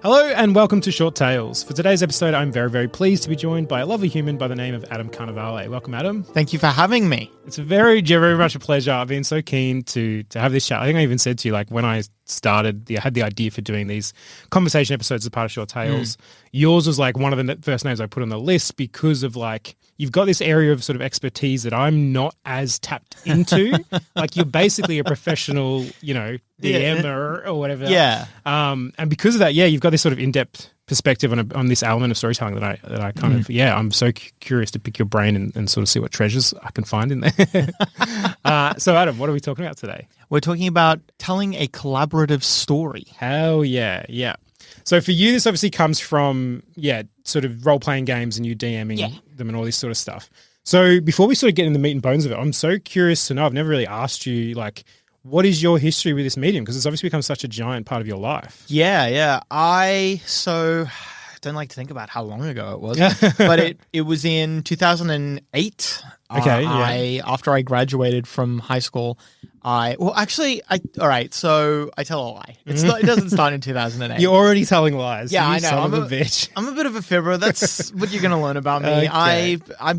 Hello and welcome to Short Tales. For today's episode, I'm very, very pleased to be joined by a lovely human by the name of Adam Carnevale. Welcome, Adam. Thank you for having me. It's very, very much a pleasure. I've been so keen to have this chat. I think I even said to you, like, when I had the idea for doing these conversation episodes as part of Short Tales, yours was like one of the first names I put on the list because of like, you've got this area of sort of expertise that I'm not as tapped into. Like, you're basically a professional, DMer or whatever. Yeah. And because of that, you've got this sort of in-depth perspective on this element of storytelling that I kind of, I'm so curious to pick your brain and sort of see what treasures I can find in there. So Adam, what are we talking about today? We're talking about telling a collaborative story. Hell yeah. Yeah. So for you, this obviously comes from, sort of role-playing games and you DMing them and all this sort of stuff. So before we sort of get in the meat and bones of it, I'm so curious to know, I've never really asked you, like, what is your history with this medium? Because it's obviously become such a giant part of your life. Yeah. I don't like to think about how long ago it was, but it was in 2008. Okay. After I graduated from high school, all right, so I tell a lie. It doesn't start in 2008. You're already telling lies. Yeah, you I know. Son of a bitch. I'm a bit of a fibber. That's what you're going to learn about me. Okay.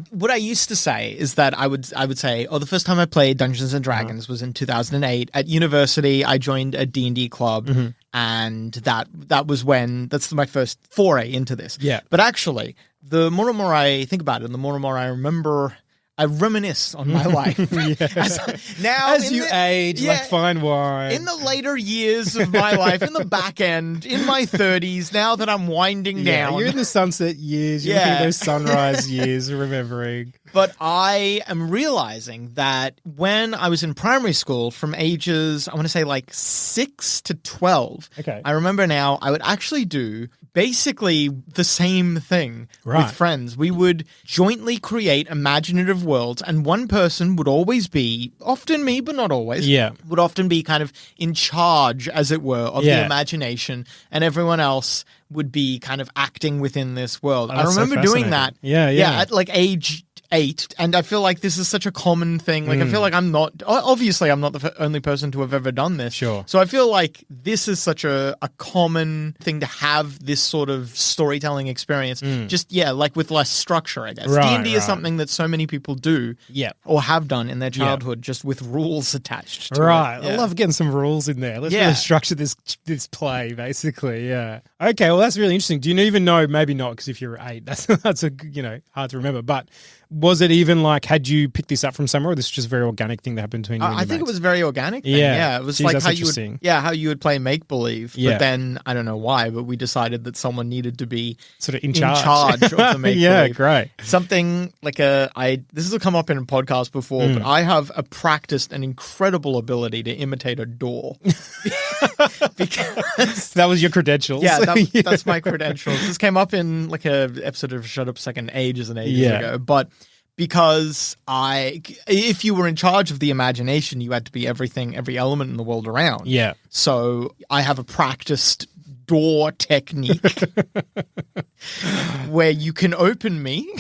What I used to say is that I would say, the first time I played Dungeons and Dragons was in 2008. At university, I joined a D&D club, and that's my first foray into this. Yeah. But actually, the more and more I think about it, and the more and more I remember, I reminisce on my life. As you age, like fine wine. In the later years of my life, in the back end, in my 30s, now that I'm winding down. You're in the sunset years. You're looking at those sunrise years, remembering. But I am realizing that when I was in primary school, from ages, I want to say like 6 to 12, I remember now I would actually do basically the same thing with friends. We would jointly create imaginative worlds, and one person would always be, often me, but not always, would often be kind of in charge, as it were, of the imagination, and everyone else would be kind of acting within this world. I remember doing that. At like age 8, and I feel like this is such a common thing. Like, I feel like I'm not the only person to have ever done this. Sure. So I feel like this is such a common thing to have this sort of storytelling experience. Just, like with less structure, I guess. D&D is something that so many people do or have done in their childhood, just with rules attached to it. I love getting some rules in there. Let's really structure this play, basically. Yeah. Okay, well, that's really interesting. Do you even know, maybe not, because if you're 8, that's hard to remember, but was it even like, had you picked this up from somewhere, or this was just a very organic thing that happened between you and your I think mates? it was a very organic thing. Yeah. It was Jeez, like how you would play make-believe. But then, I don't know why, but we decided that someone needed to be sort of in charge of the make-believe. Yeah, great. Something like this has come up in a podcast before, but I have practiced an incredible ability to imitate a door. Because that was your credentials. Yeah, that's my credentials. This came up in like a episode of Shut Up Second ages and ages ago, but because if you were in charge of the imagination, you had to be every element in the world around. Yeah. So I have a practiced door technique where you can open me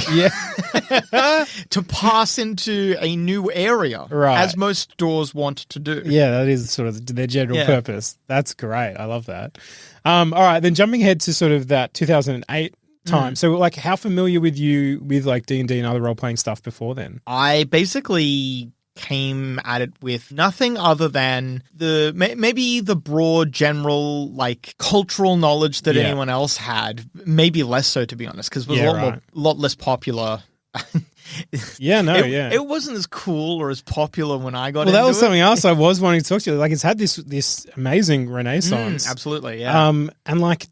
to pass into a new area, as most doors want to do. Yeah, that is sort of their general purpose. That's great. I love that. All right, then jumping ahead to sort of that 2008 time. So, like, how familiar with you with like D&D and other role-playing stuff before then? I basically came at it with nothing other than maybe the broad general like cultural knowledge that anyone else had. Maybe less so, to be honest, because it was a lot less popular. It wasn't as cool or as popular when I got into it. Well, that was something else I was wanting to talk to you. Like, it's had this amazing renaissance. Absolutely, yeah. And like,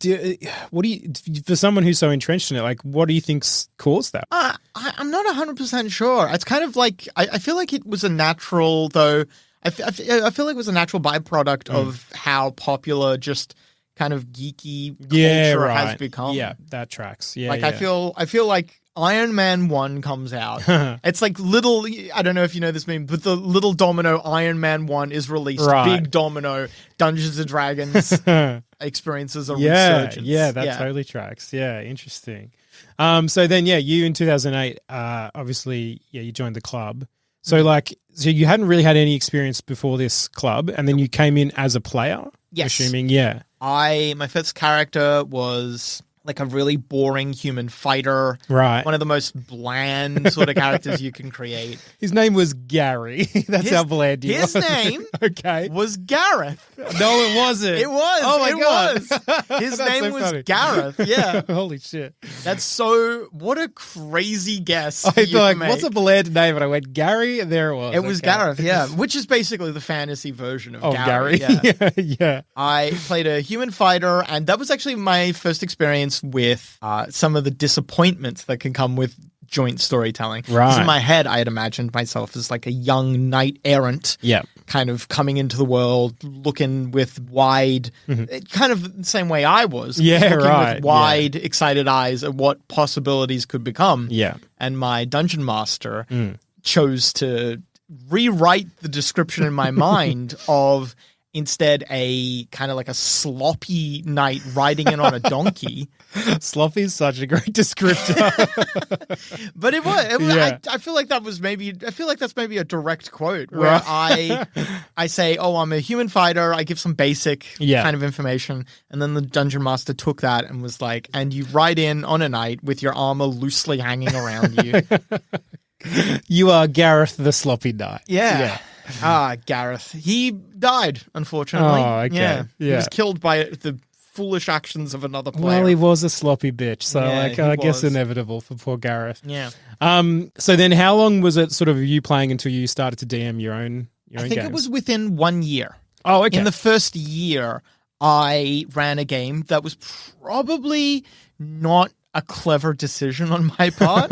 what do you, for someone who's so entrenched in it, like, what do you think's caused that? I'm not 100% sure. It's kind of like, I feel like it was a natural, though, I feel like it was a natural byproduct of how popular just kind of geeky culture has become. Yeah, that tracks. Yeah, like, I feel like Iron Man 1 comes out. It's like little, I don't know if you know this meme, but the little domino Iron Man 1 is released. Big domino, Dungeons and Dragons experiences a resurgence. Yeah, that totally tracks. Yeah, interesting. So then, you in 2008, obviously, you joined the club. So so you hadn't really had any experience before this club, and then you came in as a player? Yes. Assuming, yeah. My first character was like a really boring human fighter. Right. One of the most bland sort of characters you can create. His name was Gary. That's how bland he was. His name was Gareth. No, it wasn't. It was. Oh my God. Was. His name was funny. Gareth. Yeah. Holy shit. What a crazy guess. I thought, what's a bland name? And I went, Gary, and there it was. It was Gareth, yeah. Which is basically the fantasy version of Gary. Yeah. Yeah. I played a human fighter, and that was actually my first experience with some of the disappointments that can come with joint storytelling. Right. In my head, I had imagined myself as like a young knight errant, kind of coming into the world, looking with wide, kind of the same way I was, looking with wide, excited eyes at what possibilities could become. Yeah. And my dungeon master chose to rewrite the description in my mind of instead a kind of like a sloppy knight riding in on a donkey. Sloppy is such a great descriptor. But it was I feel like that's maybe a direct quote where I say, oh, I'm a human fighter, I give some basic kind of information, and then the dungeon master took that and was like, and you ride in on a knight with your armor loosely hanging around you. You are Gareth the Sloppy Knight. Yeah. Gareth. He died, unfortunately. Oh, okay. Yeah. He was killed by the foolish actions of another player. Well, he was a sloppy bitch, so I guess inevitable for poor Gareth. Yeah. So then how long was it sort of you playing until you started to DM your own games? I think it was within 1 year. Oh, okay. In the first year, I ran a game that was probably not a clever decision on my part.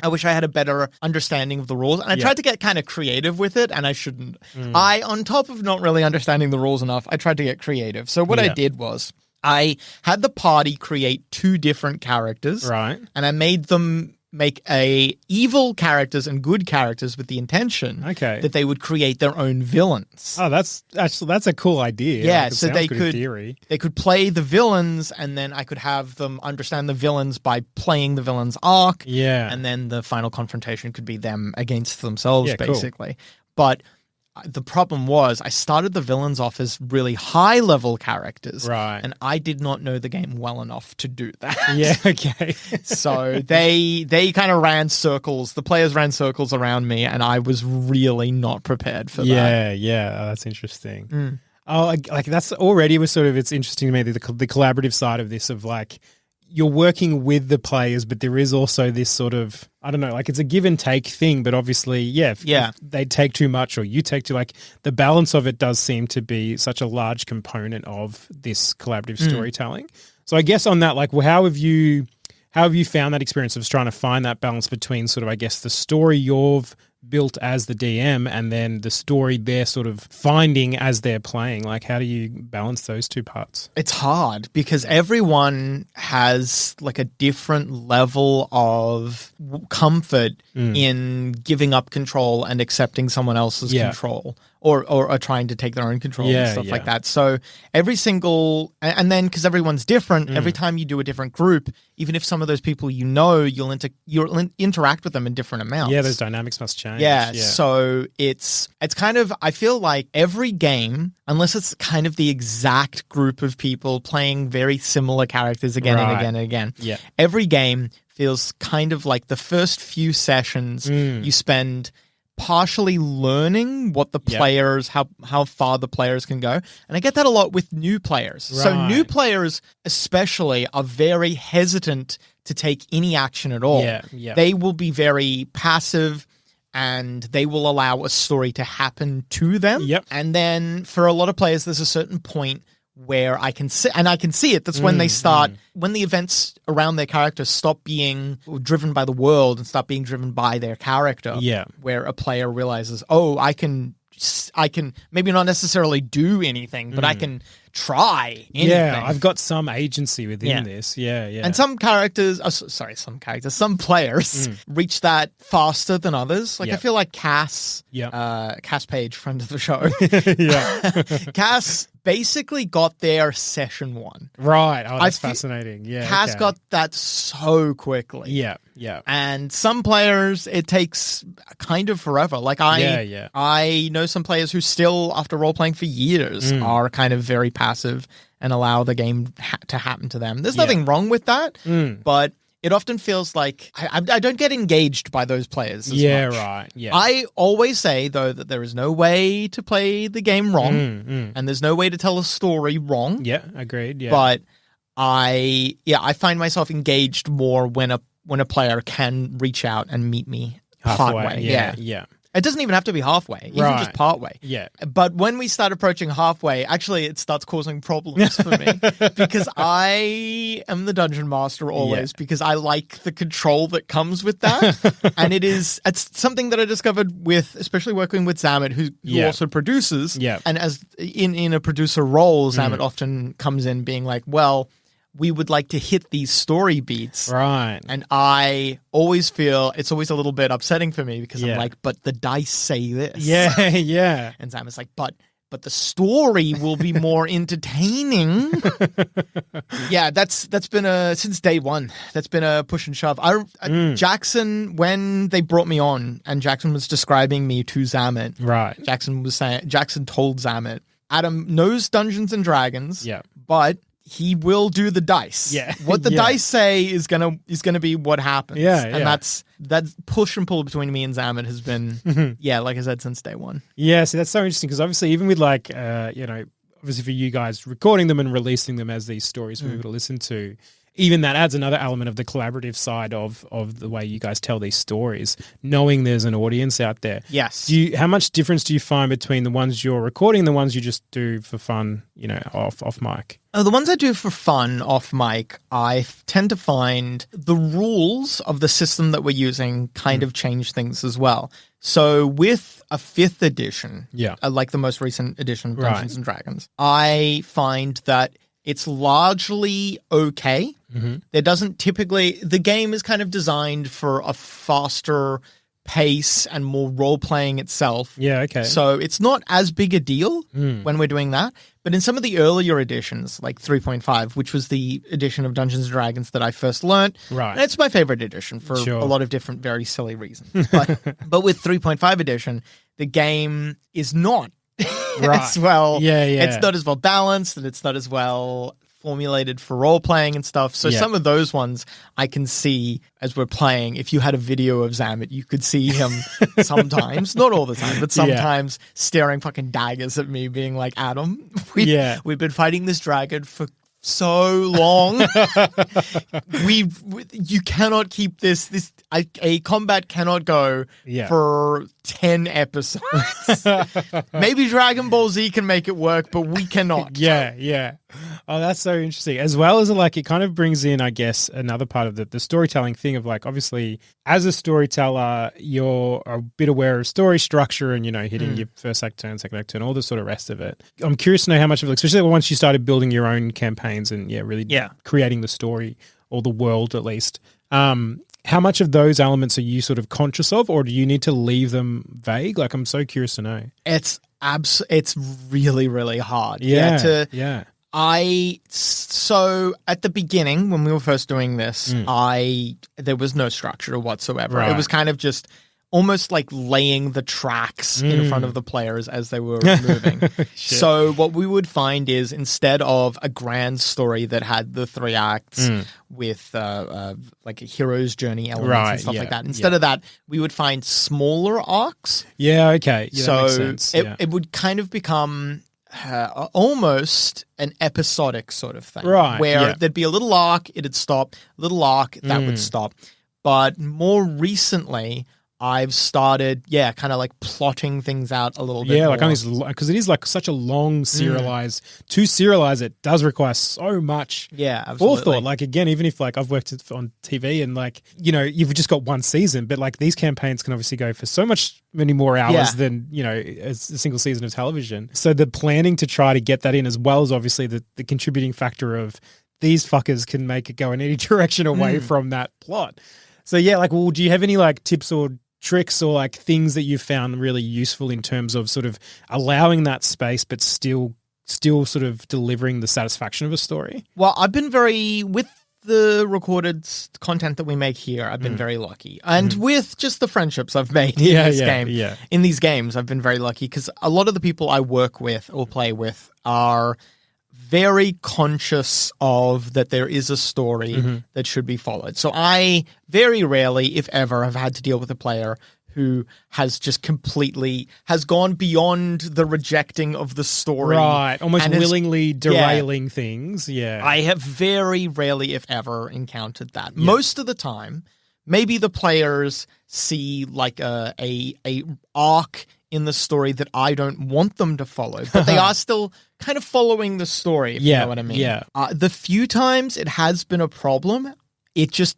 I wish I had a better understanding of the rules. And I tried to get kind of creative with it, and I shouldn't. On top of not really understanding the rules enough, I tried to get creative. So what I did was I had the party create 2 different characters. Right. And I made them make evil characters and good characters with the intention that they would create their own villains. Oh, that's a cool idea. Yeah, like, so they could play the villains, and then I could have them understand the villains by playing the villain's arc. Yeah. And then the final confrontation could be them against themselves, basically. Cool. But the problem was I started the villains off as really high-level characters. Right. And I did not know the game well enough to do that. Yeah, okay. So they kind of ran circles. The players ran circles around me, and I was really not prepared for that. Yeah. Oh, that's interesting. Oh, like that's already was sort of, it's interesting to me, the collaborative side of this, of like, you're working with the players, but there is also this sort of, I don't know, like it's a give and take thing, but obviously, if they take too much or you take too, like the balance of it does seem to be such a large component of this collaborative storytelling. So I guess on that, like, well, how have you found that experience of trying to find that balance between sort of, I guess, the story you've built as the DM and then the story they're sort of finding as they're playing? Like, how do you balance those two parts? It's hard because everyone has like a different level of comfort in giving up control and accepting someone else's control. Or trying to take their own control and stuff like that. So every single, and then because everyone's different, every time you do a different group, even if some of those people you'll interact with them in different amounts. Yeah, those dynamics must change. Yeah, so it's kind of, I feel like every game, unless it's kind of the exact group of people playing very similar characters again and again and again, every game feels kind of like the first few sessions you spend partially learning what the players, how far the players can go. And I get that a lot with new players. Right. So new players especially are very hesitant to take any action at all. Yeah. They will be very passive and they will allow a story to happen to them. Yep. And then for a lot of players, there's a certain point where I can see, and I can see it. That's when they start, when the events around their character stop being driven by the world and start being driven by their character. Yeah. Where a player realizes, oh, I can maybe not necessarily do anything, but I can try anything. Yeah, I've got some agency within this. Yeah. And some characters, some players reach that faster than others. Like I feel like Cass, Cass Page, friend of the show. Yeah. Cass basically got there session 1. Right. Oh, that's fascinating. Yeah. Has got that so quickly. Yeah. Yeah. And some players, it takes kind of forever. Like I know some players who still, after role-playing for years, are kind of very passive and allow the game to happen to them. There's nothing wrong with that, but it often feels like I don't get engaged by those players as much. Right. Yeah. I always say, though, that there is no way to play the game wrong, and there's no way to tell a story wrong. Yeah, agreed. Yeah. But I find myself engaged more when a player can reach out and meet me partway. Yeah. It doesn't even have to be halfway, even just partway. Yeah. But when we start approaching halfway, actually it starts causing problems for me because I am the dungeon master always because I like the control that comes with that. And it's something that I discovered with, especially working with Zamet, who also produces. Yeah. And as in a producer role, Zamet often comes in being like, well, we would like to hit these story beats. Right. And I always feel it's always a little bit upsetting for me because I'm like, but the dice say this. Yeah, yeah. And Sam is like, but the story will be more entertaining. Yeah, that's been since day one. That's been a push and shove. Jackson, when they brought me on and Jackson was describing me to Zamet. Right. Jackson told Zamet, Adam knows Dungeons and Dragons. But he will do the dice. Yeah. What the dice say is gonna be what happens. Yeah. And that's push and pull between me and Zamet has been like I said, since day one. Yeah, so that's so interesting because obviously even with obviously for you guys recording them and releasing them as these stories for people to listen to, even that adds another element of the collaborative side of the way you guys tell these stories, knowing there's an audience out there. Yes. How much difference do you find between the ones you're recording and the ones you just do for fun, off mic? The ones I do for fun off mic, I tend to find the rules of the system that we're using kind of change things as well. So with a 5th edition, like the most recent edition of Dungeons and Dragons, I find that it's largely okay. There doesn't typically... The game is kind of designed for a faster pace and more role-playing itself. Yeah, okay. So it's not as big a deal when we're doing that. But in some of the earlier editions, like 3.5, which was the edition of Dungeons & Dragons that I first learned, and it's my favorite edition for a lot of different very silly reasons. But with 3.5 edition, the game is not as well. It's not as well balanced and it's not as well formulated for role playing and stuff. So some of those ones I can see as we're playing. If you had a video of Zamet, you could see him sometimes, not all the time, but sometimes staring fucking daggers at me, being like, Adam, we've been fighting this dragon for so long. You cannot keep this a combat cannot go for 10 episodes. Maybe Dragon Ball Z can make it work, but we cannot. Yeah. Oh, that's so interesting. As well as it kind of brings in, I guess, another part of the storytelling thing of obviously as a storyteller, you're a bit aware of story structure and, hitting your first act turn, second act turn, all the sort of rest of it. I'm curious to know how much of it, especially once you started building your own campaigns and really creating the story or the world at least. How much of those elements are you sort of conscious of, or do you need to leave them vague? I'm so curious to know. It's really, really hard. So at the beginning when we were first doing this, there was no structure whatsoever. Right. It was kind of just almost like laying the tracks in front of the players as they were moving. So what we would find is instead of a grand story that had the 3 acts with like a hero's journey elements and stuff like that, instead of that, we would find smaller arcs. Yeah, okay. Yeah, so that makes sense. It would kind of become almost an episodic sort of thing. Right. Where there'd be a little arc, it'd stop, little arc, that would stop. But more recently, I've started, kind of plotting things out a little bit. Yeah, because it is such a long serialized. To serialize it does require so much forethought. Again, even if I've worked on TV and you've just got one season, but these campaigns can obviously go for many more hours than, a single season of television. So the planning to try to get that in, as well as obviously the contributing factor of these fuckers can make it go in any direction away from that plot. So do you have any tips or tricks or things that you found really useful in terms of sort of allowing that space but still still sort of delivering the satisfaction of a story? Well, I've been with the recorded content that we make here, I've been very lucky. And with just the friendships I've made in this game, in these games, I've been very lucky because a lot of the people I work with or play with are very conscious of that there is a story that should be followed. So I very rarely, if ever, have had to deal with a player who has just completely has gone beyond the rejecting of the story. Right. Almost willingly derailing things. Yeah. I have very rarely, if ever, encountered that. Yeah. Most of the time, maybe the players see like a arc in the story that I don't want them to follow, but they are still kind of following the story, if you know what I mean. Yeah. The few times it has been a problem, it just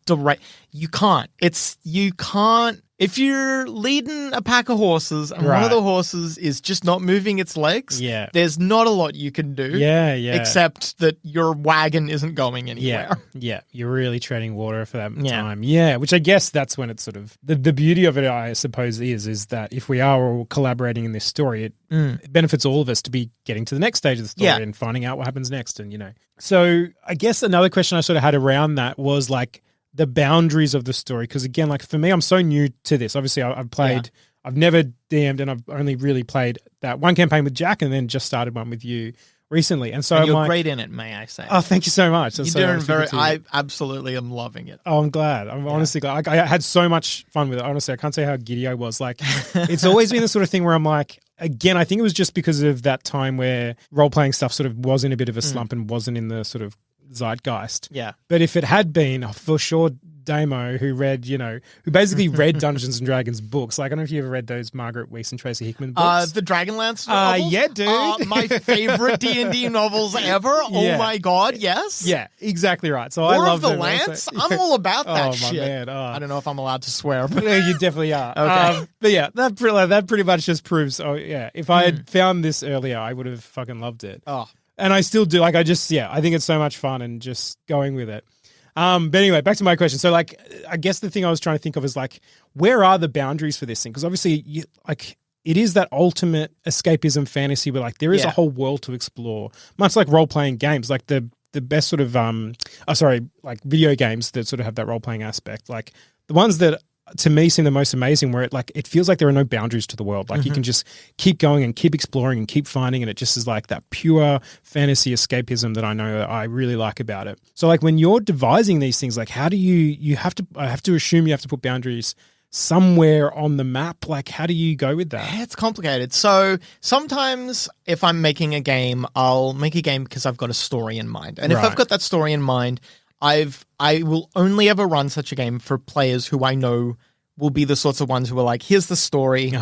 you can't. If you're leading a pack of horses and one of the horses is just not moving its legs, there's not a lot you can do. Except that your wagon isn't going anywhere. Yeah. You're really treading water for that time. Yeah. Which I guess that's when it's sort of the beauty of it, I suppose, is that if we are all collaborating in this story, it benefits all of us to be getting to the next stage of the story and finding out what happens next. And, so I guess another question I sort of had around that was like, the boundaries of the story, because again, like for me, I'm so new to this. Obviously, I've played, I've never DM'd, and I've only really played that one campaign with Jack, and then just started one with you recently. And so and you're great in it, may I say? Oh, thank you so much. You're doing I absolutely am loving it. Oh, I'm glad. I'm honestly glad. I had so much fun with it. Honestly, I can't say how giddy I was. Like, it's always been the sort of thing where I'm like, again, I think it was just because of that time where role playing stuff sort of was in a bit of a slump and wasn't in the sort of zeitgeist. Yeah. But if it had been, for sure, Damo, who read, who basically read Dungeons and Dragons books. Like, I don't know if you ever read those Margaret Weis and Tracy Hickman books. The Dragonlance novels? Yeah, dude. My favorite D&D novels ever. Oh my God, yes. Yeah, exactly right. So War I love of the Lance? I'm all about that shit. Man. I don't know if I'm allowed to swear, but yeah, you definitely are. Okay. But yeah, that pretty much just proves, if I had found this earlier, I would have fucking loved it. Oh. And I still do. Like, I think it's so much fun and just going with it. But anyway, back to my question. So, like, I guess the thing I was trying to think of is, like, where are the boundaries for this thing? Because obviously, it is that ultimate escapism fantasy where, like, there is a whole world to explore. Much like role-playing games, like the best sort of, video games that sort of have that role-playing aspect. Like, the ones that, to me, seem the most amazing where it feels like there are no boundaries to the world. Like you can just keep going and keep exploring and keep finding, and it just is like that pure fantasy escapism that I know that I really like about it. So like when you're devising these things, like how do I have to assume you have to put boundaries somewhere on the map. Like how do you go with that? It's complicated. So sometimes if I'm making a game, I'll make a game because I've got a story in mind. And if I've got that story in mind, I will only ever run such a game for players who I know will be the sorts of ones who are like, here's the story.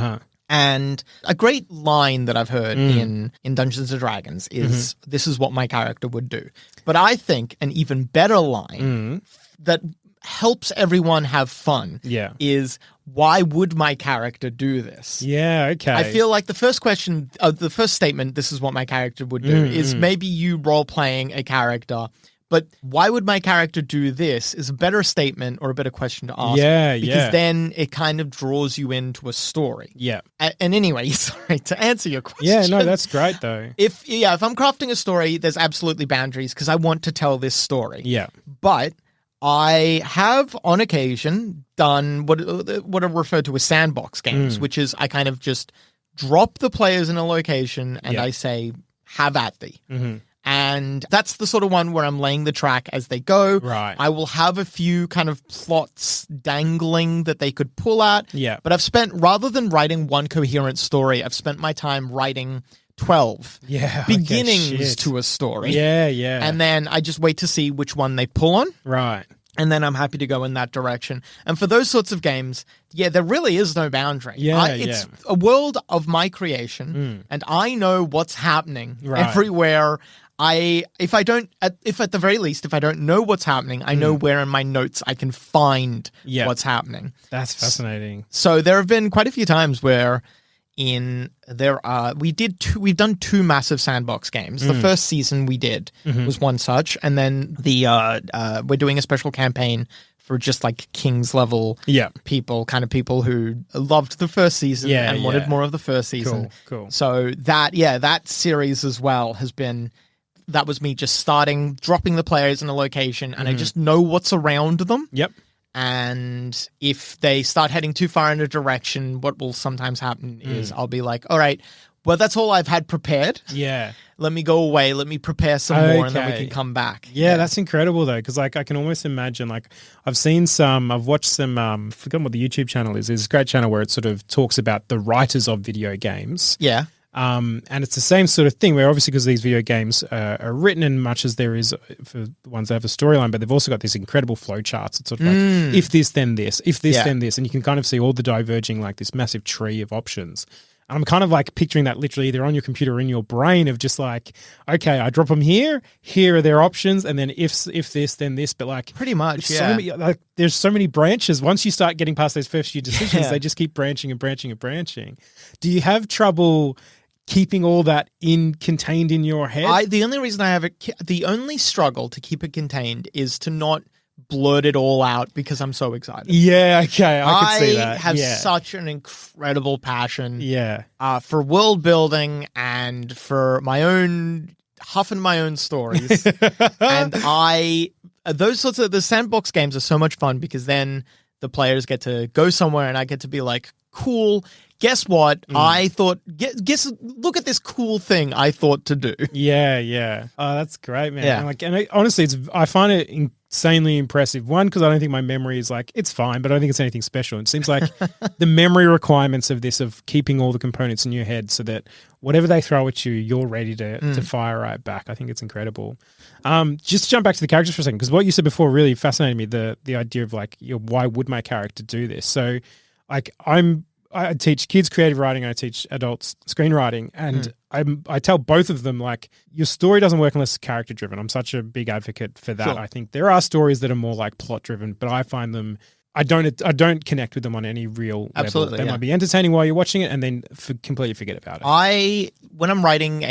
And a great line that I've heard in Dungeons & Dragons is, this is what my character would do. But I think an even better line that helps everyone have fun is, why would my character do this? Yeah, okay. I feel like the first question, the first statement, this is what my character would do, is maybe you role-playing a character. But why would my character do this is a better statement or a better question to ask. Because then it kind of draws you into a story. Yeah. And anyway, sorry, to answer your question. Yeah, no, that's great though. If I'm crafting a story, there's absolutely boundaries because I want to tell this story. Yeah. But I have on occasion done what are referred to as sandbox games, which is I kind of just drop the players in a location and I say, have at thee. And that's the sort of one where I'm laying the track as they go. Right. I will have a few kind of plots dangling that they could pull at. Yeah. But I've spent, rather than writing one coherent story, I've spent my time writing 12 beginnings to a story. Yeah, yeah. And then I just wait to see which one they pull on. Right. And then I'm happy to go in that direction. And for those sorts of games, there really is no boundary. It's a world of my creation, and I know what's happening everywhere. If at the very least, if I don't know what's happening, I know where in my notes I can find what's happening. That's fascinating. So there have been quite a few times where we've done 2 massive sandbox games. The first season we did was one such, and then we're doing a special campaign for just like King's level people, kind of people who loved the first season and wanted more of the first season. Cool. So that series as well that was me just dropping the players in a location, and I just know what's around them. Yep. And if they start heading too far in a direction, what will sometimes happen is I'll be like, all right, well, that's all I've had prepared. Yeah. Let me go away. Let me prepare some more, and then we can come back. Yeah, that's incredible, though, because like I can almost imagine, like I've watched some, forgotten what the YouTube channel is. There's a great channel where it sort of talks about the writers of video games. Yeah. And it's the same sort of thing where obviously because these video games are written in much as there is for the ones that have a storyline, but they've also got these incredible flow charts. It's sort of like, if this, then this, if this, then this. And you can kind of see all the diverging, like this massive tree of options. And I'm kind of like picturing that literally either on your computer or in your brain of just like, okay, I drop them here are their options. And then if this, then this, but like pretty much, so many, like there's so many branches. Once you start getting past those first few decisions, they just keep branching and branching and branching. Do you have trouble keeping all that contained in your head? The only reason I have the only struggle to keep it contained is to not blurt it all out because I'm so excited. Yeah, okay, I can see that. I have such an incredible passion for world building and for my own huffing my own stories. And those sorts of the sandbox games are so much fun because then the players get to go somewhere and I get to be like, cool, guess what? I thought, look at this cool thing I thought to do. Yeah. Oh, that's great, man. Yeah. Honestly, I find it insanely impressive. One, because I don't think my memory is like, it's fine, but I don't think it's anything special. It seems like the memory requirements of this, of keeping all the components in your head so that whatever they throw at you, you're ready to fire right back. I think it's incredible. Just to jump back to the characters for a second, because what you said before really fascinated me, the idea of like, why would my character do this? So like I teach kids creative writing, I teach adults screenwriting, and I tell both of them, like, your story doesn't work unless it's character driven. I'm such a big advocate for that. Sure. I think there are stories that are more like plot driven, but I find them, I don't connect with them on any real level. They might be entertaining while you're watching it and then completely forget about it. When I'm writing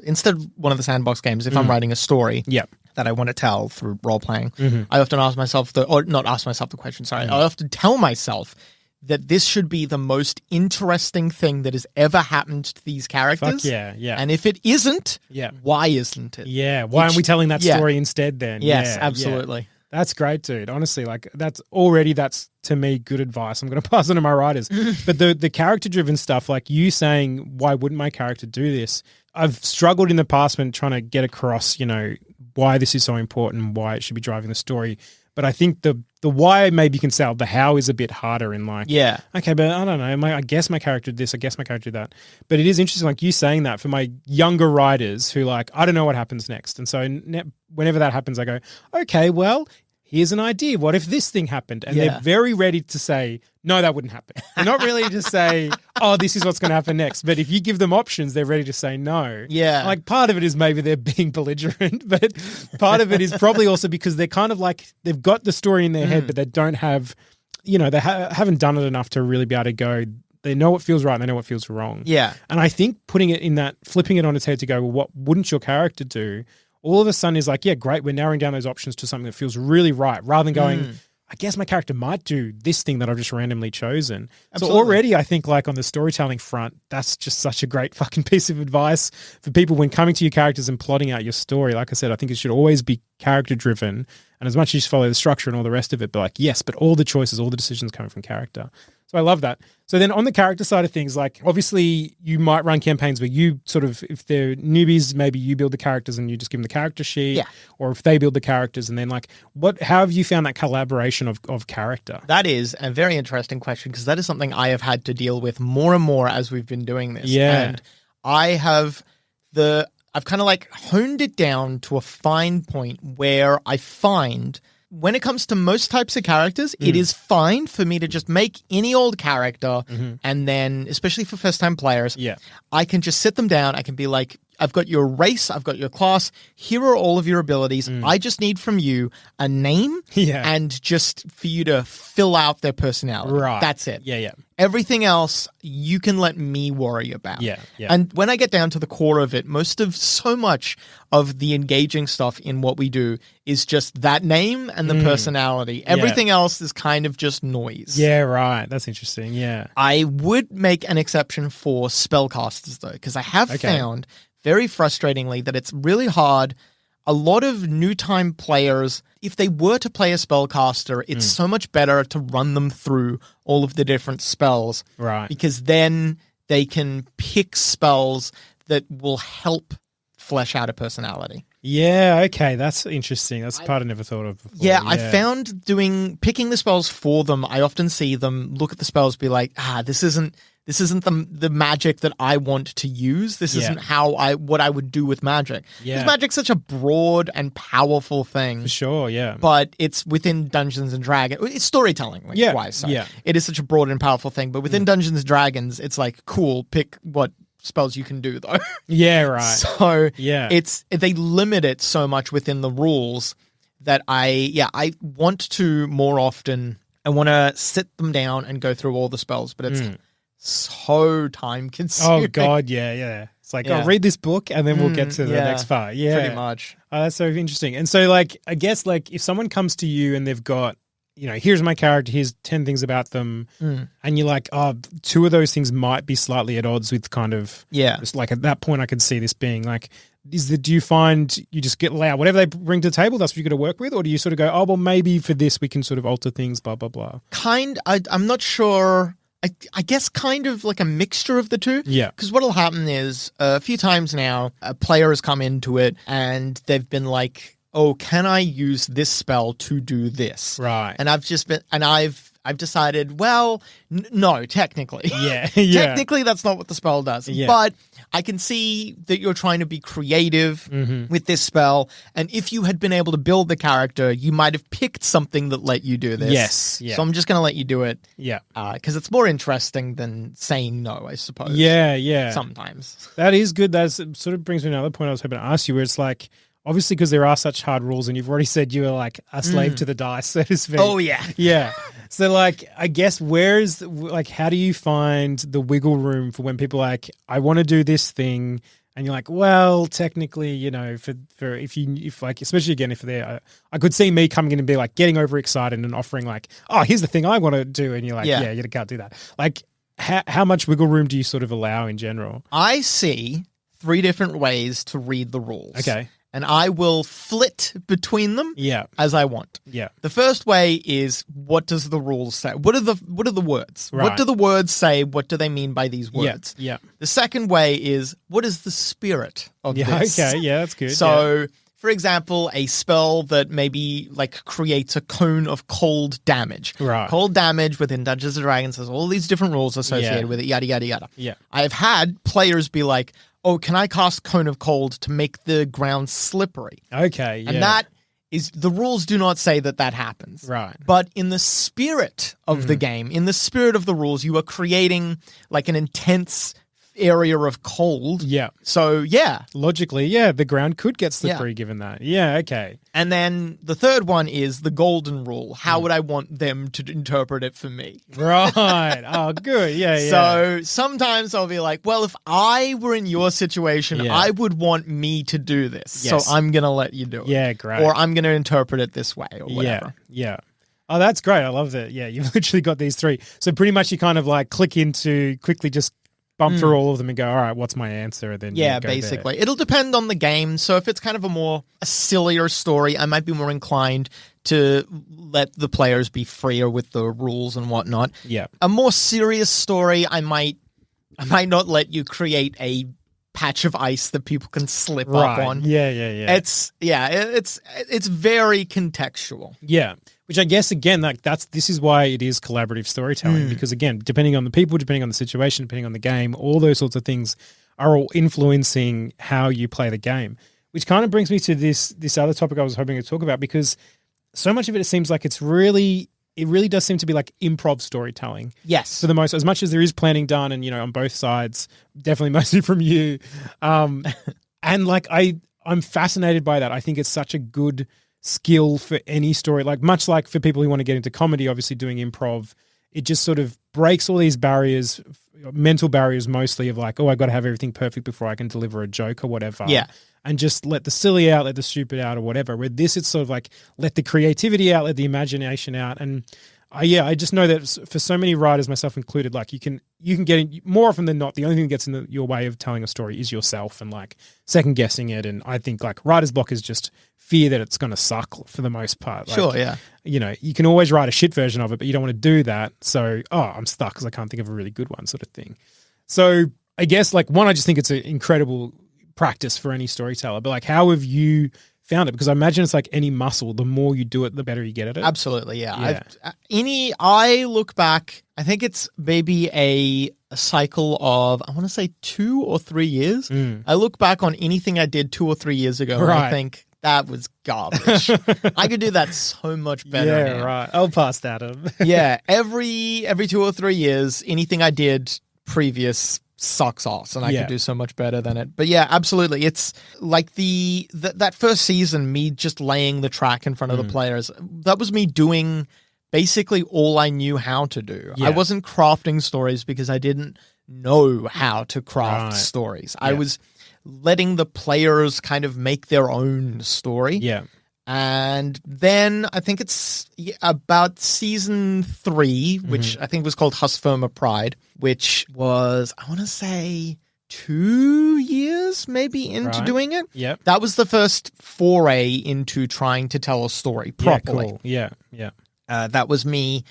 instead of one of the sandbox games, if I'm writing a story that I want to tell through role playing, I often ask myself I often tell myself that this should be the most interesting thing that has ever happened to these characters. Fuck yeah. And if it isn't, why isn't it? Yeah, why aren't we telling that story instead then? Yes, absolutely. Yeah. That's great, dude. Honestly, like that's to me good advice. I'm going to pass on to my writers. But the character-driven stuff, like you saying, why wouldn't my character do this? I've struggled in the past when trying to get across, why this is so important, why it should be driving the story. But I think the why maybe you can sell. The how is a bit harder in like, okay, but I don't know. I guess my character did this. I guess my character did that. But it is interesting, like you saying that for my younger writers who like, I don't know what happens next. And so whenever that happens, I go, okay, well, here's an idea. What if this thing happened? And they're very ready to say, no, that wouldn't happen. They're not really to say, oh, this is what's going to happen next. But if you give them options, they're ready to say no. Yeah. Like part of it is maybe they're being belligerent, but part of it is probably also because they're kind of like, they've got the story in their head, but they don't have, they haven't done it enough to really be able to go, they know what feels right and they know what feels wrong. Yeah. And I think putting it in that, flipping it on its head to go, well, what wouldn't your character do? All of a sudden is like, yeah, great, we're narrowing down those options to something that feels really right, rather than going, I guess my character might do this thing that I've just randomly chosen. Absolutely. So already I think like on the storytelling front, that's just such a great fucking piece of advice for people when coming to your characters and plotting out your story. Like I said, I think it should always be character driven, and as much as you follow the structure and all the rest of it, but like, yes, but all the choices, all the decisions coming from character. So I love that. So then on the character side of things, like obviously you might run campaigns where you sort of, if they're newbies, maybe you build the characters and you just give them the character sheet. Yeah. Or if they build the characters, and then like, how have you found that collaboration of character? That is a very interesting question, because that is something I have had to deal with more and more as we've been doing this. Yeah. And I've kind of like honed it down to a fine point where I find when it comes to most types of characters, it is fine for me to just make any old character, and then, especially for first-time players, I can just sit them down. I can be like, I've got your race, I've got your class, here are all of your abilities. I just need from you a name and just for you to fill out their personality. Right. That's it. Yeah. Everything else you can let me worry about. Yeah. And when I get down to the core of it, so much of the engaging stuff in what we do is just that name and the personality. Everything else is kind of just noise. Yeah, right. That's interesting. Yeah. I would make an exception for spellcasters, though, because I have found, very frustratingly, that it's really hard. A lot of new time players, if they were to play a spellcaster, it's so much better to run them through all of the different spells. Right. Because then they can pick spells that will help flesh out a personality. Yeah, okay. That's interesting. That's the part I never thought of before. Yeah, I found picking the spells for them, I often see them look at the spells, be like, this isn't the magic that I want to use. This isn't what I would do with magic. Yeah. Because magic's such a broad and powerful thing. For sure, yeah. But it's within Dungeons and Dragons. It's storytelling wise. So it is such a broad and powerful thing. But within Dungeons and Dragons, it's like, cool, pick what spells you can do, though. Yeah, right. So they limit it so much within the rules that I want to more often, I want to sit them down and go through all the spells, but it's so time consuming. Oh God, yeah. It's like, read this book and then we'll get to the next part. Yeah, pretty much. Oh, that's so interesting. And so, like, I guess, like, if someone comes to you and they've got, here's my character, here's 10 things about them, and you're like, two of those things might be slightly at odds with kind of, it's like at that point I could see this being like, do you find you just get loud, whatever they bring to the table, that's what you're going to work with? Or do you sort of go, oh, well, maybe for this we can sort of alter things, blah, blah, blah? I'm not sure. I guess kind of like a mixture of the two. Yeah. Because what'll happen is a few times now, a player has come into it and they've been like, oh, can I use this spell to do this? Right. And I've decided, well, no, technically. Yeah. Technically, that's not what the spell does. Yeah. But I can see that you're trying to be creative with this spell. And if you had been able to build the character, you might have picked something that let you do this. Yes. Yeah. So I'm just going to let you do it. Yeah. Because it's more interesting than saying no, I suppose. Yeah. Sometimes. That is good. That sort of brings me to another point I was hoping to ask you, where it's like, obviously, because there are such hard rules, and you've already said you are like a slave to the dice, so to speak. Oh, yeah. Yeah. So, like, I guess how do you find the wiggle room for when people are like, I want to do this thing, and you're like, well, technically, if especially again, if they're, I could see me coming in and be like getting overexcited and offering like, oh, here's the thing I want to do, and you're like, yeah, you can't do that. Like, how much wiggle room do you sort of allow in general? I see 3 different ways to read the rules. Okay. And I will flit between them as I want. Yeah. The first way is, what does the rules say? What are the words? Right. What do the words say? What do they mean by these words? Yeah. The second way is, what is the spirit of this? Okay. Yeah, that's good. So, for example, a spell that maybe like creates a cone of cold damage. Right. Cold damage within Dungeons & Dragons has all these different rules associated with it, yada, yada, yada. Yeah. I've had players be like, oh, can I cast Cone of Cold to make the ground slippery? Okay, yeah. And that is, the rules do not say that happens. Right. But in the spirit of the game, in the spirit of the rules, you are creating like an intense area of cold. Yeah. So, yeah. Logically, the ground could get slippery given that. Yeah, okay. And then the third one is the golden rule. How would I want them to interpret it for me? Right. Oh, good. Yeah. So sometimes I'll be like, well, if I were in your situation, I would want me to do this. Yes. So I'm going to let you do it. Yeah, great. Or I'm going to interpret it this way or whatever. Yeah. Oh, that's great. I love that. Yeah, you've literally got these 3. So pretty much you kind of like click into, quickly just bump through all of them and go, all right, what's my answer? And then basically. It'll depend on the game. So if it's kind of a sillier story, I might be more inclined to let the players be freer with the rules and whatnot. Yeah. A more serious story, I might not let you create a patch of ice that people can slip up on. Yeah. It's very contextual. Yeah. Which I guess, again, like this is why it is collaborative storytelling, because, again, depending on the people, depending on the situation, depending on the game, all those sorts of things are all influencing how you play the game, which kind of brings me to this other topic I was hoping to talk about, because so much of it seems like it really does seem to be like improv storytelling. Yes. For the most, as much as there is planning done and, on both sides, definitely mostly from you. And like, I'm fascinated by that. I think it's such a good skill for any story, like much like for people who want to get into comedy, obviously doing improv it just sort of breaks all these barriers, mental barriers mostly of like, oh, I got to have everything perfect before I can deliver a joke or whatever. Yeah. And just let the silly out, let the stupid out or whatever. Where this, it's sort of like, let the creativity out, let the imagination out. And I just know that for so many writers, myself included, like you can get in, more often than not, the only thing that gets in your way of telling a story is yourself and like second guessing it. And I think like writer's block is just fear that it's going to suck for the most part. Like, Sure, yeah. You know, you can always write a shit version of it, but you don't want to do that. So, I'm stuck because I can't think of a really good one, sort of thing. So I guess like one, I just think it's an incredible practice for any storyteller, but like how have you found it? Because I imagine it's like any muscle, the more you do it, the better you get at it. Absolutely, yeah. I look back, I think it's maybe a cycle of, I want to say 2 or 3 years. I look back on anything I did 2 or 3 years ago and I think that was garbage. I could do that so much better now. Right. I'll pass that up. Yeah, every 2 or 3 years, anything I did previous sucks ass and I could do so much better than it. But yeah, absolutely. It's like that first season, me just laying the track in front of the players, that was me doing basically all I knew how to do. I wasn't crafting stories because I didn't know how to craft stories. I was letting the players kind of make their own story. Yeah. And then I think it's about season 3, which I think was called Hus Firma Pride, which was, I want to say, 2 years maybe into doing it. Yep. That was the first foray into trying to tell a story properly. Cool. Yeah. That was me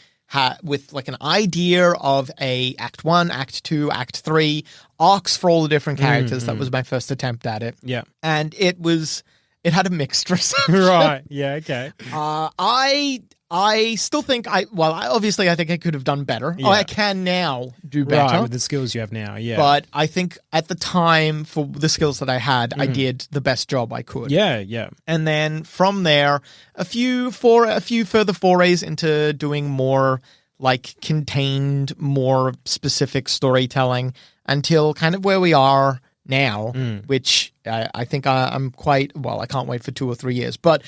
with like an idea of a Act 1, Act 2, Act 3, arcs for all the different characters. That was my first attempt at it. Yeah. And it had a mixed reception. Right. Yeah. Okay. I still think obviously I think I could have done better. Yeah. I can now do better. Right, with the skills you have now, yeah. But I think at the time, for the skills that I had, I did the best job I could. Yeah. And then from there, a few further forays into doing more like contained, more specific storytelling until kind of where we are now, which I think I'm quite, I can't wait for 2 or 3 years, but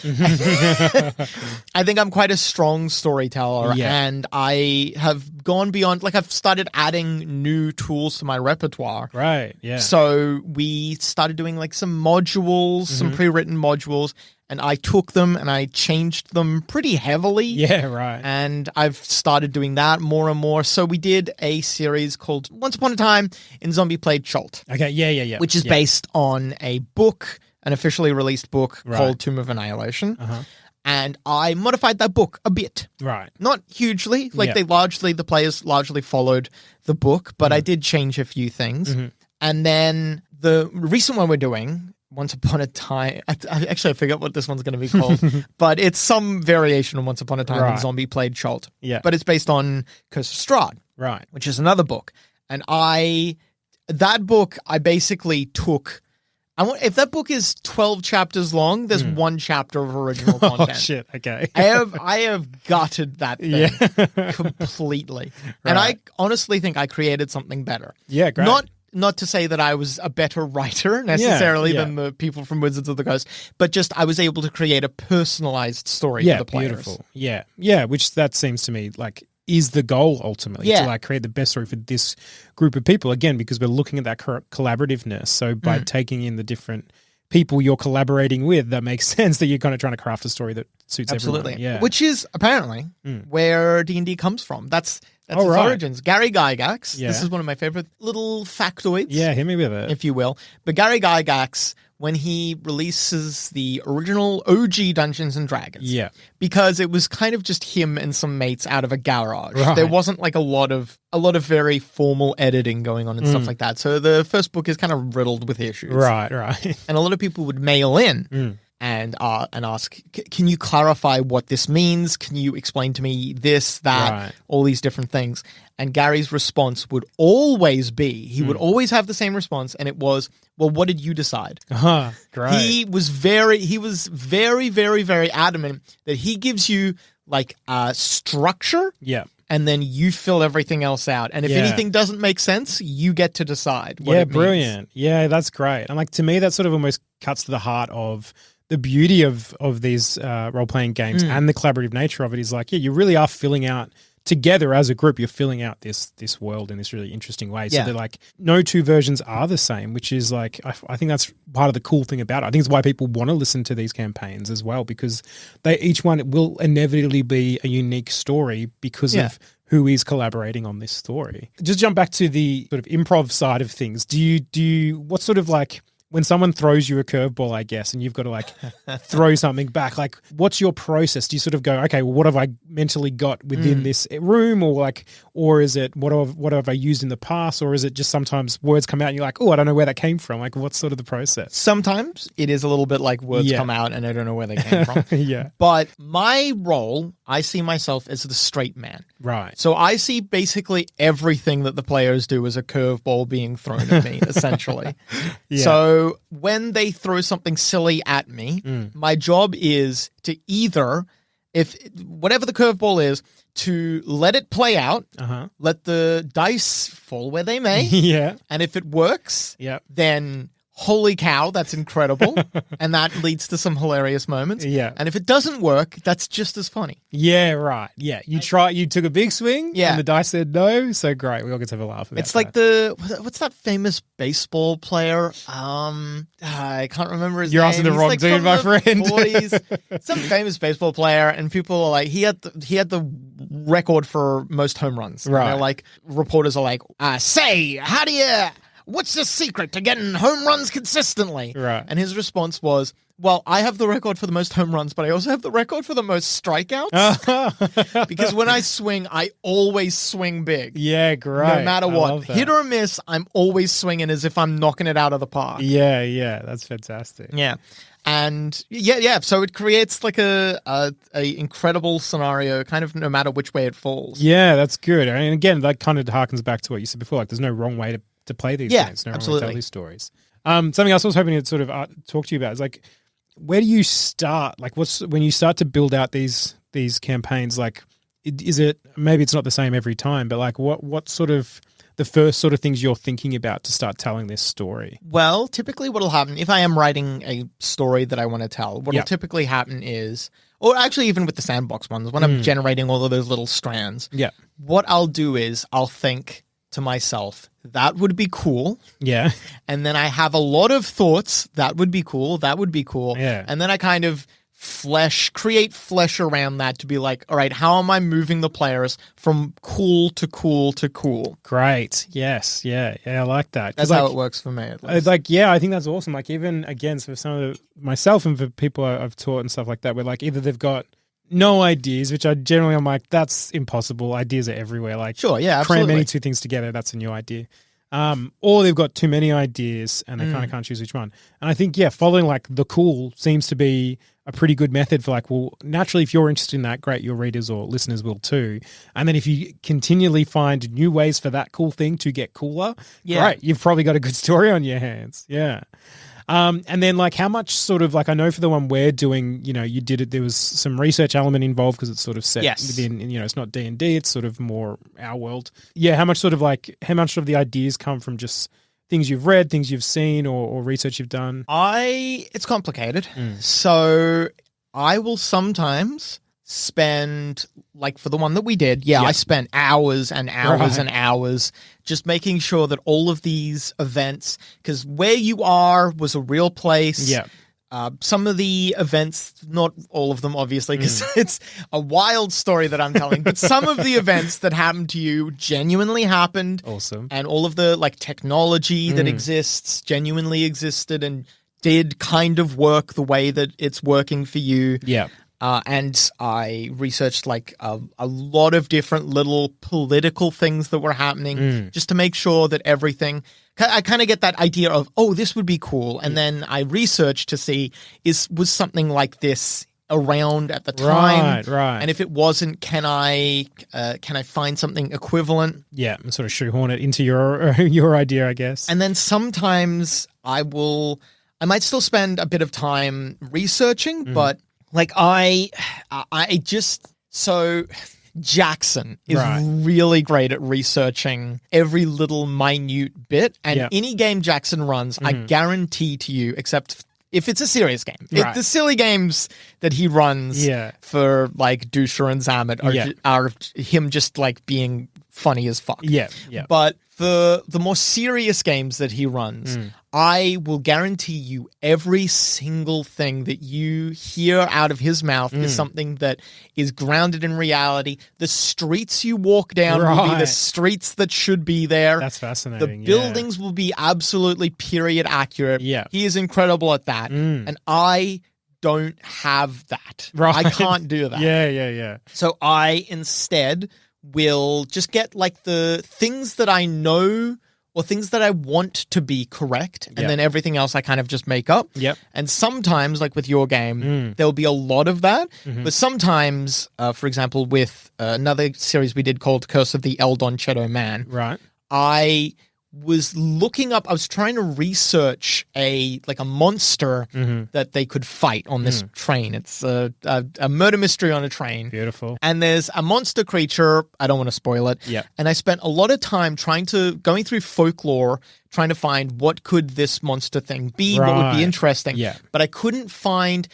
I think I'm quite a strong storyteller and I have gone beyond, like I've started adding new tools to my repertoire. Right, yeah. So we started doing like some modules, some pre-written modules, and I took them and I changed them pretty heavily. Yeah, right. And I've started doing that more and more. So we did a series called Once Upon a Time in Zombie Played Chult. Okay, yeah. Which is based on a book, an officially released book called Tomb of Annihilation. And I modified that book a bit. Right. Not hugely. Like the players largely followed the book, but I did change a few things. And then the recent one we're doing, Once Upon a Time, I forget what this one's going to be called, but it's some variation of Once Upon a Time in Zombie Played Chult. Yeah. But it's based on Curse of Strahd. Right. Which is another book. And that book, I basically took, if that book is 12 chapters long, there's 1 chapter of original content. Oh, shit. Okay. I have gutted that thing completely. Right. And I honestly think I created something better. Yeah, great. Not to say that I was a better writer necessarily than the people from Wizards of the Coast, but just I was able to create a personalized story for the players. Beautiful. Yeah, which that seems to me like is the goal ultimately, to like create the best story for this group of people, again, because we're looking at that collaborativeness. So by taking in the different people you're collaborating with, that makes sense that you're kind of trying to craft a story that suits everyone. Yeah. Which is apparently where D&D comes from. That's its origins. Gary Gygax, this is one of my favorite little factoids. Yeah, hit me with it. If you will. But Gary Gygax, when he releases the original OG Dungeons and Dragons, because it was kind of just him and some mates out of a garage. Right. There wasn't like a lot of very formal editing going on and stuff like that. So the first book is kind of riddled with issues. Right. And a lot of people would mail in and ask, can you clarify what this means? Can you explain to me this, that, all these different things? And Gary's response would always be, he would always have the same response, and it was, well, what did you decide? Great. He was very, very, very adamant that he gives you like a structure. Yeah. And then you fill everything else out. And if anything doesn't make sense, you get to decide what it means. Brilliant. Yeah, that's great. And like, to me, that sort of almost cuts to the heart of the beauty of these role-playing games and the collaborative nature of it is like, you really are filling out together as a group, you're filling out this world in this really interesting way. So they're like, no two versions are the same, which is like, I think that's part of the cool thing about it. I think it's why people want to listen to these campaigns as well, because each one will inevitably be a unique story because of who is collaborating on this story. Just jump back to the sort of improv side of things. Do you what sort of like, when someone throws you a curveball, I guess, and you've got to like throw something back, like what's your process? Do you sort of go, okay, well, what have I mentally got within this room, or is it what have I used in the past, or is it just sometimes words come out and you're like, oh, I don't know where that came from? Like, what's sort of the process? Sometimes it is a little bit like words come out and I don't know where they came from. But my role, I see myself as the straight man. Right. So I see basically everything that the players do as a curveball being thrown at me, essentially. So when they throw something silly at me, my job is to either, if whatever the curveball is, to let it play out, let the dice fall where they may, and if it works, then holy cow, that's incredible, and that leads to some hilarious moments. And if it doesn't work, that's just as funny. You took a big swing, and the dice said no, so great, we all get to have a laugh about it. It's like what's that famous baseball player? I can't remember his name. You're asking the wrong dude, my friend. 40s. Some famous baseball player, and people are like, he had the record for most home runs. Right. They're like, reporters are like, what's the secret to getting home runs consistently? Right. And his response was, well, I have the record for the most home runs, but I also have the record for the most strikeouts. Because when I swing, I always swing big. Yeah, great. No matter what. Hit or miss, I'm always swinging as if I'm knocking it out of the park. Yeah. That's fantastic. Yeah. And so it creates like a incredible scenario, kind of no matter which way it falls. Yeah, that's good. And again, that kind of harkens back to what you said before. Like, there's no wrong way to play these games. No absolutely. wrong way to tell these stories. Something else I was hoping to sort of talk to you about is like, where do you start? Like, when you start to build out these campaigns? Like, is it, maybe it's not the same every time, but like, what sort of the first sort of things you're thinking about to start telling this story? Well, typically what'll happen, if I am writing a story that I want to tell, what'll typically happen is, or actually even with the sandbox ones, when I'm generating all of those little strands, what I'll do is I'll think to myself, that would be cool. Yeah. And then I have a lot of thoughts, that would be cool, that would be cool. Yeah. And then I kind of create flesh around that to be like, all right, how am I moving the players from cool to cool to cool? Great. Yes. Yeah. I like that. That's how it works for me, at least. Like, yeah, I think that's awesome. Like, even, again, for some of myself and for people I've taught and stuff like that, where like either they've got no ideas, which I'm like, that's impossible. Ideas are everywhere. Like, sure, yeah, absolutely. Cram any two things together, that's a new idea. Or they've got too many ideas and they kind of can't choose which one. And I think, following like the cool seems to be a pretty good method for like, well, naturally, if you're interested in that, great, your readers or listeners will too. And then if you continually find new ways for that cool thing to get cooler, great, you've probably got a good story on your hands. Yeah. And then like how much sort of like, I know for the one we're doing, you did it, there was some research element involved because it's sort of set within, it's not D&D, it's sort of more our world. Yeah. How much of the ideas come from just things you've read, things you've seen or research you've done? It's complicated. So I will sometimes spend, like for the one that we did, I spent hours and hours and hours just making sure that all of these events, because where you are was a real place. Some of the events, not all of them, obviously, because it's a wild story that I'm telling, but some of the events that happened to you genuinely happened. Awesome. And all of the like technology that exists genuinely existed and did kind of work the way that it's working for you. Yeah. And I researched like a lot of different little political things that were happening just to make sure that everything, I kind of get that idea of, oh, this would be cool. And then I researched to see, was something like this around at the time? Right. And if it wasn't, can I find something equivalent? Yeah, and sort of shoehorn it into your idea, I guess. And then sometimes I might still spend a bit of time researching, but like so Jackson is really great at researching every little minute bit, and any game Jackson runs, I guarantee to you, except If it's a serious game. Right. The silly games that he runs for like Dusha and Zamet are him just like being funny as fuck. Yeah. But for the more serious games that he runs, I will guarantee you every single thing that you hear out of his mouth is something that is grounded in reality. The streets you walk down will be the streets that should be there. That's fascinating. The buildings will be absolutely period accurate. Yeah. He is incredible at that. And I don't have that. Right. I can't do that. Yeah. So I instead will just get like the things that I know or things that I want to be correct, and then everything else I kind of just make up. Yep. And sometimes, like with your game, there'll be a lot of that. But sometimes, for example, with another series we did called Curse of the Eldon Shadow Man, Right. I was looking up, I was trying to research a monster that they could fight on this train. It's a murder mystery on a train. Beautiful. And there's a monster creature. I don't want to spoil it. Yeah. And I spent a lot of time going through folklore, trying to find what could this monster thing be, what would be interesting. Yeah. But I couldn't find.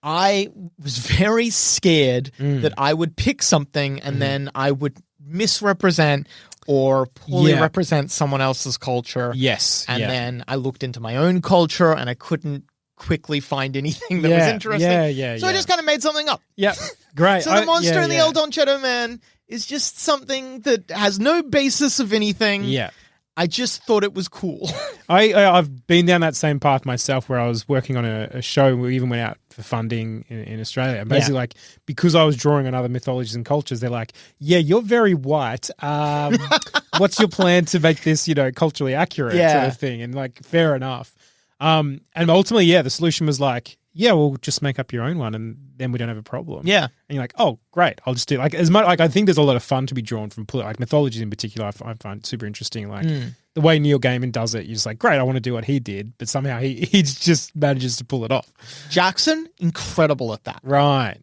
I was very scared that I would pick something and then I would misrepresent or poorly represent someone else's culture. Yes. And then I looked into my own culture and I couldn't quickly find anything that was interesting. So I just kind of made something up. Yeah. Great. So the monster in the Eldon Shadow Man is just something that has no basis of anything. Yeah. I just thought it was cool. I've been down that same path myself where I was working on a show. We even went out for funding in Australia. And basically, like, because I was drawing on other mythologies and cultures, they're like, yeah, you're very white. What's your plan to make this, culturally accurate sort of thing? And like, fair enough. And ultimately, the solution was like, we'll just make up your own one and then we don't have a problem. Yeah. And you're like, oh, great. I'll just do like as much. Like, I think there's a lot of fun to be drawn from like mythologies in particular. I find super interesting. Like the way Neil Gaiman does it, you're just like, great, I want to do what he did. But somehow he just manages to pull it off. Jackson, incredible at that. Right.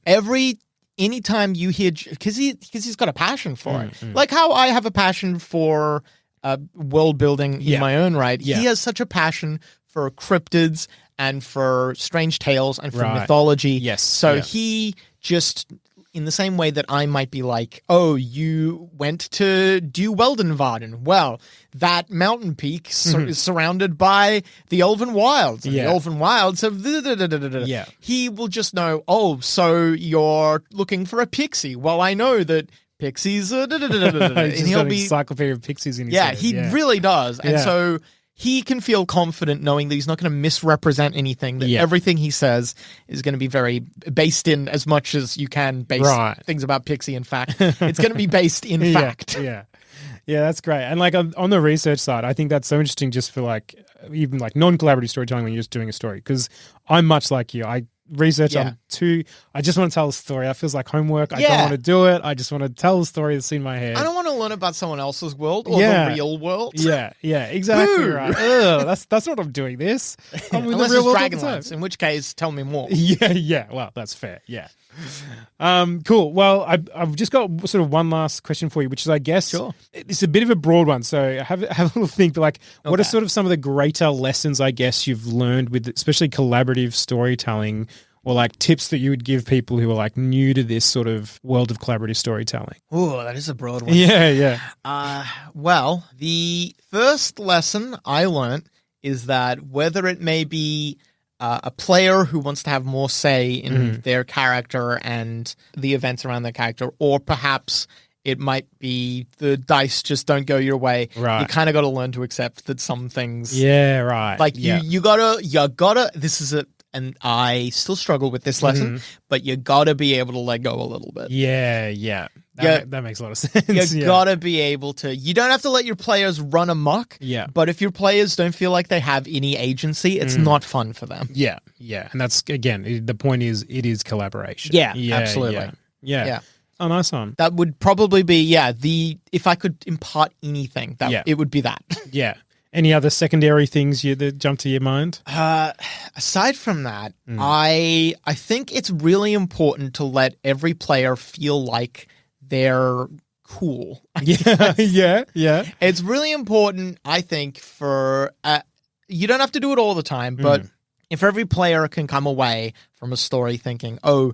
Anytime you hear, because he's got a passion for it. Like how I have a passion for world building in my own right. Yeah. He has such a passion for cryptids and for strange tales and for mythology. Yes. So he just, in the same way that I might be like, oh, you went to Do Weldenvarden. Well, that mountain peak is surrounded by the Elven Wilds. And the Elven Wilds have... Yeah. He will just know, oh, so you're looking for a pixie. Well, I know that pixies... and he'll be... encyclopedia of pixies in his head. He really does. And so... he can feel confident knowing that he's not going to misrepresent anything, that everything he says is going to be very based in as much as you can base things about Pixie in fact. It's going to be based in fact. Yeah, that's great. And like on the research side, I think that's so interesting just for like even like non-collaborative storytelling when you're just doing a story, because I'm much like you. I research I just want to tell a story. That feels like homework. I don't want to do it. I just want to tell the story that's in my head. I don't want to learn about someone else's world or the real world. Yeah, exactly. Right. Ugh, that's not what I'm doing this. I'm in Unless the real world Dragonlance, in which case tell me more. Yeah. Well, that's fair. Yeah. Cool. Well, I've just got sort of one last question for you, which is, I guess, it's a bit of a broad one. So have a little think. But like, what are sort of some of the greater lessons, I guess, you've learned with especially collaborative storytelling, or like tips that you would give people who are like new to this sort of world of collaborative storytelling? Oh, that is a broad one. Yeah. Well, the first lesson I learned is that whether it may be a player who wants to have more say in their character and the events around their character, or perhaps it might be the dice just don't go your way. Right. You kind of got to learn to accept that some things. Yeah, right. Like you gotta. This is a. And I still struggle with this lesson, but you gotta be able to let go a little bit. Yeah. That makes a lot of sense. You gotta be able to. You don't have to let your players run amok. Yeah. But if your players don't feel like they have any agency, it's not fun for them. Yeah. And that's, again, the point is it is collaboration. Yeah, absolutely. Yeah. Oh, nice one. That would probably be, if I could impart anything, it would be that. Yeah. Any other secondary things that jump to your mind? Aside from that, I think it's really important to let every player feel like they're cool. Yeah. It's really important, I think, for you don't have to do it all the time, but if every player can come away from a story thinking, oh,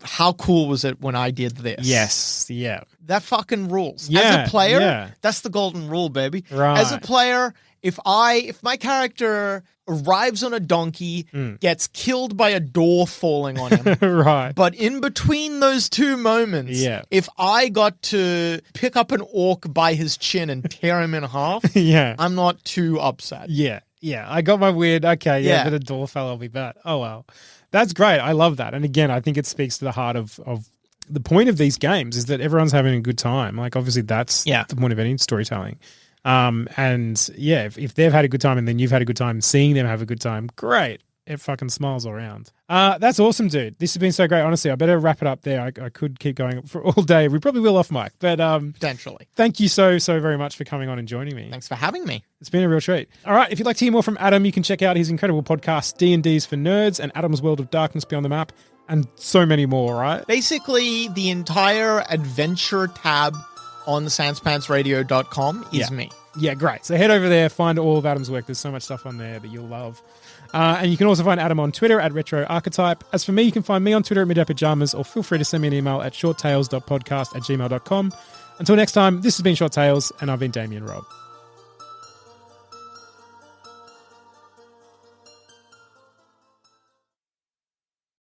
how cool was it when I did this? Yes. Yeah. That fucking rules. Yeah, As a player, yeah. that's the golden rule, baby. Right. As a player, if my character arrives on a donkey, gets killed by a door falling on him, right. but in between those two moments, if I got to pick up an orc by his chin and tear him in half, I'm not too upset. Yeah. Yeah. I got my weird, okay, but a door fell off me, but oh well. That's great. I love that. And again, I think it speaks to the heart of the point of these games is that everyone's having a good time. Like obviously that's the point of any storytelling. If they've had a good time and then you've had a good time, seeing them have a good time, great. It fucking smiles all around. That's awesome, dude. This has been so great. Honestly, I better wrap it up there. I could keep going for all day. We probably will off mic, but potentially. Thank you so very much for coming on and joining me. Thanks for having me. It's been a real treat. All right, if you'd like to hear more from Adam, you can check out his incredible podcast, D&D's for Nerds and Adam's World of Darkness Beyond the Map, and so many more, right? Basically, the entire adventure tab on sanspantsradio.com is me. Yeah, great. So head over there, find all of Adam's work. There's so much stuff on there that you'll love. And you can also find Adam on Twitter at RetroArchetype. As for me, you can find me on Twitter at Midday Pajamas, or feel free to send me an email at shorttales.podcast@gmail.com. Until next time, this has been Short Tales, and I've been Damian Robb.